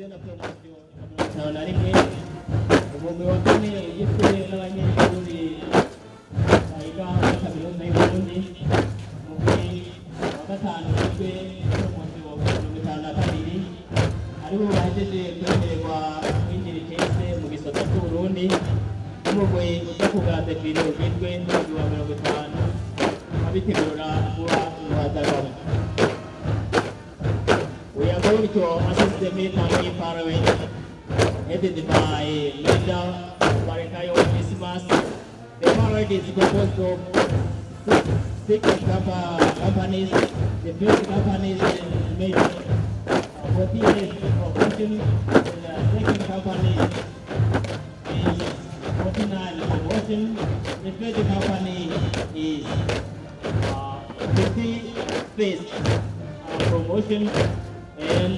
deuxième promotion ya na rimwe umugwi wa kane ugizwe n'abanyeshuri biga muri kaminuza y'Uburundi umugwi wa gatanu ugizwe n'umuyobozi wa mirongo itanu na kabiri aribo bahejeje kwemererwa kwinjira icese mu gisata c'Uburundi n'umugwi uja kugira Défilé ugizwe n'umugwi wa mirongo itanu abitegura kuba umuhazagamo. We are going to assist the military parade headed by Leader Barakayo Christmas. The parade is composed of six companies. The first company is made 40 years of promotion. The second company is 49 promotion. The third company is 50th promotion. And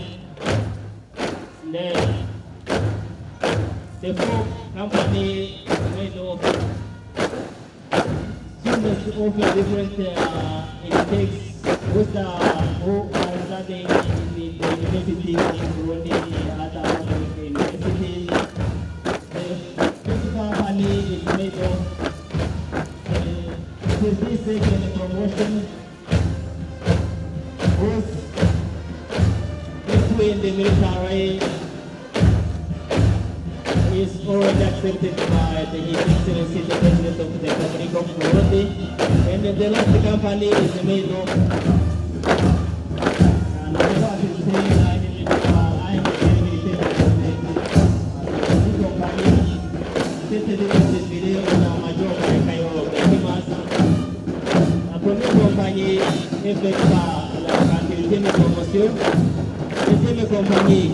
then the fourth company made of students offer different intakes who are studying in the university in Burundi at other universities. The fifth company is made of 52nd promotion who's in the military is already accepted by the His Excellency the President of the Republic of Burundi, and the last company is made of and what is saying I am the military company settled in this video na major Barakayo Christmas. La première compagnie effectua la 41e promotion. Deuxième compagnie